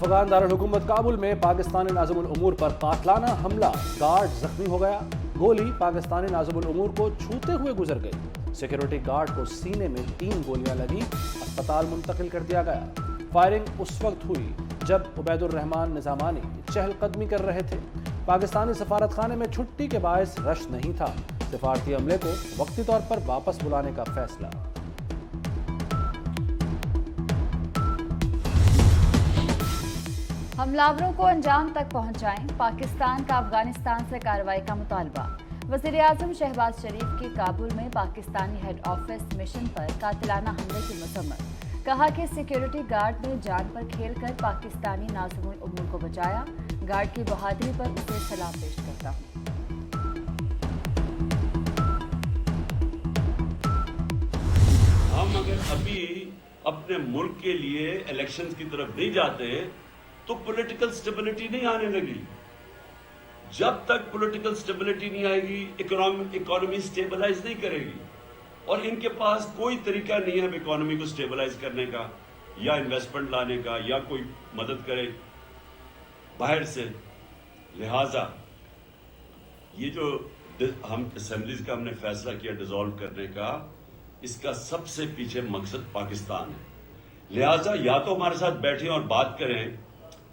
अफगान दारुल-हुकूमत काबुल में पाकिस्तानी नाज़िमुल उमूर पर कातलाना हमला, गार्ड जख्मी हो गया। गोली पाकिस्तानी नाज़िमुल उमूर को छूते हुए गुजर गई। सिक्योरिटी गार्ड को सीने में 3 गोलियां लगी, अस्पताल मुंतकिल कर दिया गया। फायरिंग उस वक्त हुई जब उबैदुर रहमान निज़ामानी चहलकदमी कर रहे थे। पाकिस्तानी सफारत खाने में छुट्टी के बायस रश नहीं था। सिफारती अमले को वक्ती तौर पर वापस बुलाने का फैसला। हमलावरों को अंजाम तक पहुंचाएं, पाकिस्तान का अफगानिस्तान से कार्रवाई का मुतालबा। वज़ीर-ए-आज़म शहबाज शरीफ की काबुल में पाकिस्तानी हेड ऑफिस मिशन पर कातिलाना हमले की मसम्मत। कहा कि सिक्योरिटी गार्ड ने जान पर खेलकर पाकिस्तानी नाज़िमुल उमूर को बचाया। गार्ड की बहादुरी पर उसे सलाम पेश करता हूँ। हम अगर अभी अपने मुल्क के लिए इलेक्शंस की तरफ नहीं जाते तो पॉलिटिकल स्टेबिलिटी नहीं आने लगी। जब तक पॉलिटिकल स्टेबिलिटी नहीं आएगी, इकोनॉमी स्टेबलाइज नहीं करेगी। और इनके पास कोई तरीका नहीं है इकोनॉमी को स्टेबलाइज करने का, या इन्वेस्टमेंट लाने का, या कोई मदद करे बाहर से। लिहाजा ये जो हम असेंबलीज का हमने फैसला किया डिसॉल्व करने का, इसका सबसे पीछे मकसद पाकिस्तान है। लिहाजा या तो हमारे साथ बैठे और बात करें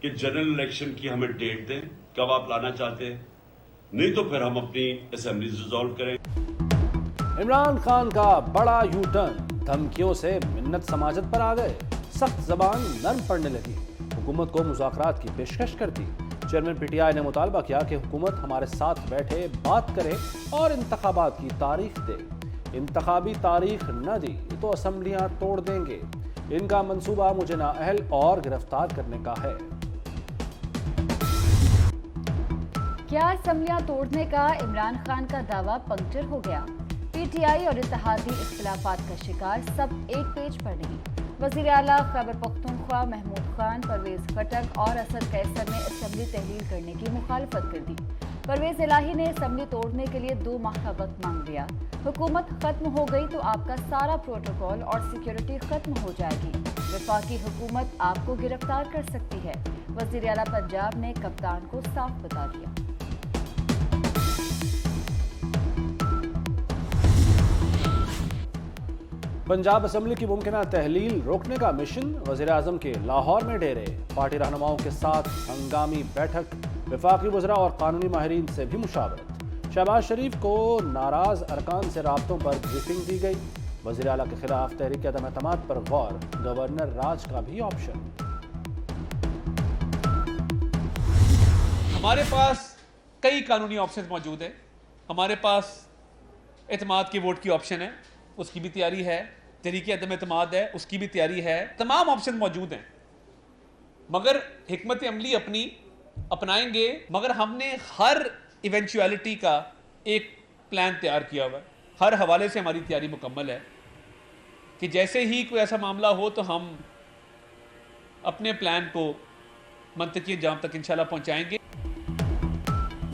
कि जनरल इलेक्शन की हमें डेट दें, कब आप लाना चाहते हैं, नहीं तो फिर हम अपनी असेंबली डिसॉल्व करें। इमरान खान का बड़ा यू टर्न, धमकियों से मिन्नत समाजत पर आ गए। सख्त जबान नरम पड़ने लगी। हुकूमत को मुज़ाकरात की पेशकश कर दी। चेयरमैन पीटीआई ने मुतालबा किया कि हुकूमत हमारे साथ बैठे, बात करे और इंतखाबात की तारीख दे। इंतखाबी तारीख न दी तो असम्बलियां तोड़ देंगे। इनका मंसूबा मुझे नाअहल और गिरफ्तार करने का है। क्या असम्बलियां तोड़ने का इमरान खान का दावा पंक्चर हो गया? पीटीआई और इत्तेहादी इख्तिलाफात का शिकार, सब एक पेज पर नहीं। वज़ीर आला खैबर पख्तूनख्वा महमूद खान, परवेज खटक और असद कैसर ने असम्बली तहलील करने की मुखालफत कर दी। परवेज इलाही ने असम्बली तोड़ने के लिए 2 माह का वक्त मांग लिया। हुकूमत खत्म हो गई तो आपका सारा प्रोटोकॉल और सिक्योरिटी खत्म हो जाएगी। वफाकी हुकूमत आपको गिरफ्तार कर सकती है। वज़ीर आला पंजाब ने कप्तान को साफ बता दिया। पंजाब असम्बली की मुमकिना तहलील रोकने का मिशन, वज़ीर-ए-आज़म के लाहौर में डेरे। पार्टी रहनुमाओं के साथ हंगामी बैठक, वफाकी वज़रा और कानूनी माहिरीन से भी मुशावरत। शहबाज शरीफ को नाराज अरकान से राब्तों पर ब्रीफिंग दी गई। वज़ीर आला के खिलाफ तहरीक अदम एतमाद पर गौर, गवर्नर राज का भी ऑप्शन। हमारे पास कई कानूनी ऑप्शन मौजूद है। हमारे पास एतमाद की वोट की ऑप्शन है, उसकी भी तैयारी है। तहरीक अदम एतमाद है, उसकी भी तैयारी है। तमाम ऑप्शन मौजूद हैं, मगर हिकमत अमली अपनी अपनाएंगे। मगर हमने हर इवेंचुअलिटी का एक प्लान तैयार किया हुआ है। हर हवाले से हमारी तैयारी मुकम्मल है कि जैसे ही कोई ऐसा मामला हो तो हम अपने प्लान को मंतकी अंजाम तक इंशाल्लाह पहुंचाएंगे।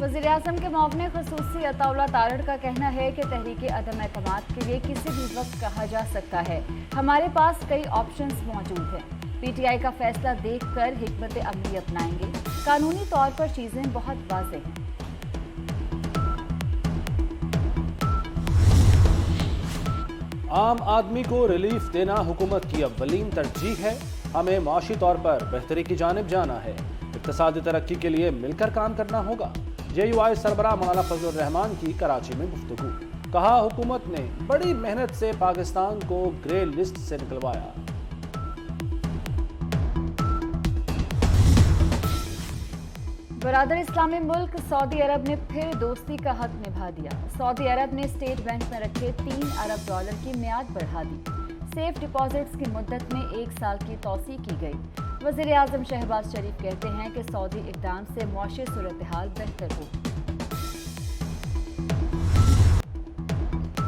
वज़ीर-ए-आज़म के मुआविन ख़ुसूसी अताउल्लाह तारड़ का कहना है कि तहरीक अदम एतमाद के लिए किसी भी वक्त कहा जा सकता है, हमारे पास कई ऑप्शंस मौजूद हैं। पीटीआई का फैसला देखकर हिकमत अमली अपनाएंगे। कानूनी तौर पर चीज़ें बहुत वाज़ेह हैं। आम आदमी को रिलीफ देना हुकूमत की अव्वलीन तरजीह है। हमें माशी तौर पर बेहतरी की जानिब जाना है। इक्तिसादी तरक्की के लिए मिलकर काम करना होगा। JUI सरबराह मौलाना फजलुर रहमान की कराची में गुफ्तगू। कहा, हुकूमत ने बड़ी मेहनत से पाकिस्तान को ग्रे लिस्ट से निकलवाया। बरादर इस्लामी मुल्क सऊदी अरब ने फिर दोस्ती का हक निभा दिया। सऊदी अरब ने स्टेट बैंक में रखे $3 अरब की मियाद बढ़ा दी। सेफ डिपॉजिट्स की मुद्दत में 1 साल की तौसी की गई। वज़ीर-ए-आज़म शहबाज शरीफ कहते हैं कि सऊदी इक़दाम से मुआशी सूरत-ए-हाल बेहतर हो।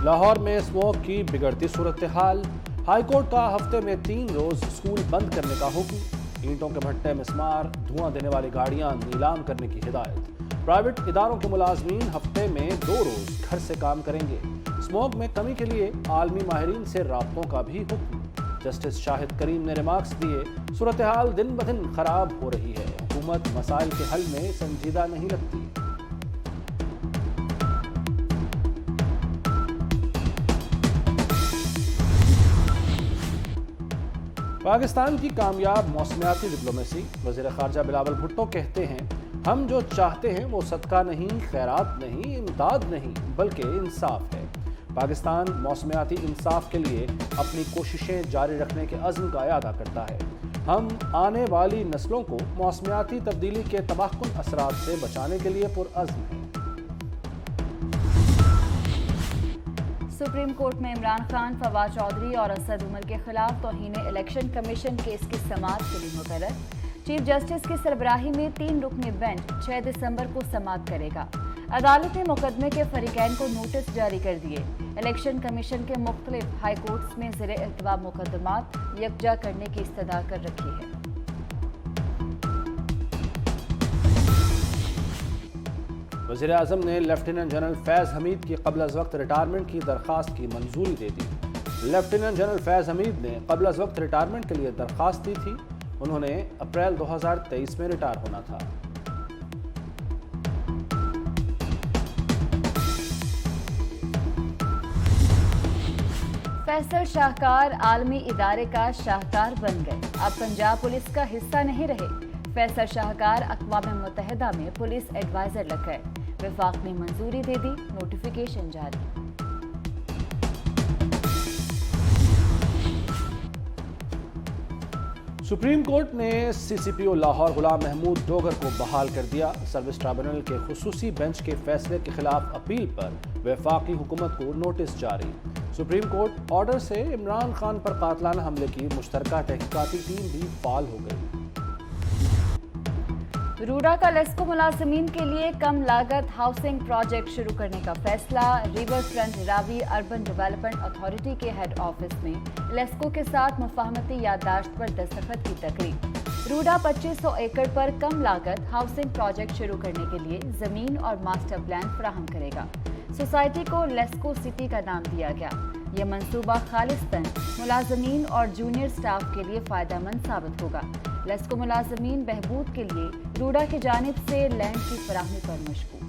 लाहौर में स्मोक की बिगड़ती सूरत-ए-हाल। हाईकोर्ट का हफ्ते में 3 रोज स्कूल बंद करने का हुक्म। ईंटों के भट्टे, मिस्मार, धुआं देने वाली गाड़ियां नीलाम करने की हिदायत। प्राइवेट इदारों के मुलाजमीन हफ्ते में 2 रोज घर से काम करेंगे। स्मोक में कमी के लिए आलमी माहिरीन से राब्तों का भी हुक्म। जस्टिस शाहिद करीम ने रिमार्क्स दिए, सूरत-ए-हाल दिन ब दिन खराब हो रही है, हुकूमत मसाइल के हल में संजीदा नहीं लगती। पाकिस्तान की कामयाब मौसमियाती डिप्लोमेसी। वज़ीर ख़ारजा बिलावल भुट्टो कहते हैं, हम जो चाहते हैं वो सदका नहीं, खैरात नहीं, इमदाद नहीं, बल्कि इंसाफ है। पाकिस्तान मौसमियाती इंसाफ के लिए अपनी कोशिशें जारी रखने के अज़्म का इरादा करता है। हम आने वाली नस्लों को मौसमियाती तब्दीली के तबाहकुन असरात से बचाने के लिए पुरअज़्म हैं। सुप्रीम कोर्ट में इमरान खान, फवाद चौधरी और असद उमर के खिलाफ तौहीन इलेक्शन कमीशन केस की समाअत के लिए मुकर्रर। चीफ जस्टिस की सरबराही में 3 रुकनी बेंच 6 दिसंबर को समाअत करेगा। अदालत ने मुकदमे के फरीकैन को नोटिस जारी कर दिए। इलेक्शन कमीशन के मुख्तलिफ हाई कोर्ट्स में ज़ेरे इल्तवा मुकदमात यकजा करने की इस्तदा कर रखी है। वज़ीर आज़म ने लेफ्टिनेंट जनरल फैज़ हमीद की क़ब्ल अज़ वक्त रिटायरमेंट की दरख्वास्त की मंजूरी दे दी। लेफ्टिनेंट जनरल फैज़ हमीद ने क़ब्ल अज़ वक्त रिटायरमेंट के लिए दरख्वास्त दी थी। उन्होंने अप्रैल 2023 में रिटायर होना था। फैसल शाहकार आलमी इदारे का शाहकार बन गए, अब पंजाब पुलिस का हिस्सा नहीं रहे। फैसल शाहकार अक़वाम मुत्तहिदा में पुलिस एडवाइजर लग गए। वफाक ने मंजूरी दे दी, नोटिफिकेशन जारी। सुप्रीम कोर्ट ने CCPO लाहौर गुलाम महमूद डोगर को बहाल कर दिया। सर्विस ट्राइब्यूनल के खुसूसी बेंच के फैसले के खिलाफ अपील पर वफाकी हुकूमत को नोटिस जारी। सुप्रीम कोर्ट ऑर्डर से इमरान खान पर कातलाना हमले की मुश्तरका तहकीकाती टीम भी फाल हो गई। रूडा का लेस्को मुलाजिमीन के लिए कम लागत हाउसिंग प्रोजेक्ट शुरू करने का फैसला। River front Ravi urban development authority के हेड ऑफिस में लेस्को के साथ मुफाहमती याददाश्त पर दस्तखत की तकरीब। रूडा 2500 एकड़ पर कम लागत हाउसिंग प्रोजेक्ट शुरू करने के लिए जमीन और मास्टर प्लान फराहम करेगा। सोसाइटी को लेस्को सिटी का नाम दिया गया। यह मंसूबा खालिस्तन मुलाजमीन और जूनियर स्टाफ के लिए फ़ायदेमंद साबित होगा। लेस्को मुलाजमीन बहबूद के लिए रूडा की जानिब से लैंड की फराहमी पर मशगूल।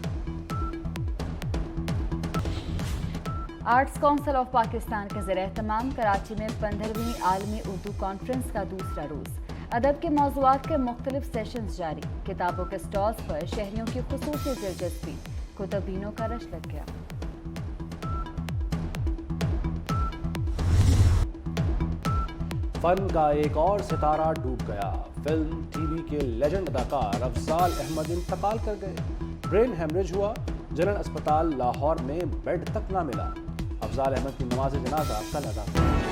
आर्ट्स काउंसिल ऑफ पाकिस्तान के ज़ेर-ए-एहतमाम कराची में 15वीं आलमी उर्दू कॉन्फ्रेंस का दूसरा रोज़। अदब के मौज़ूआत के मुख्तलिफ सेशंस जारी। किताबों के स्टॉल्स पर शहरियों की खुसूसी दिलचस्पी, कुतुबीनों का रश लग गया। फन का एक और सितारा डूब गया। फिल्म TV के लेजेंड अदाकार अफजाल अहमद इंतकाल कर गए। ब्रेन हेमरेज हुआ। जनरल अस्पताल लाहौर में बेड तक ना मिला। अफजाल अहमद की नमाज जनाजा कल अदा की।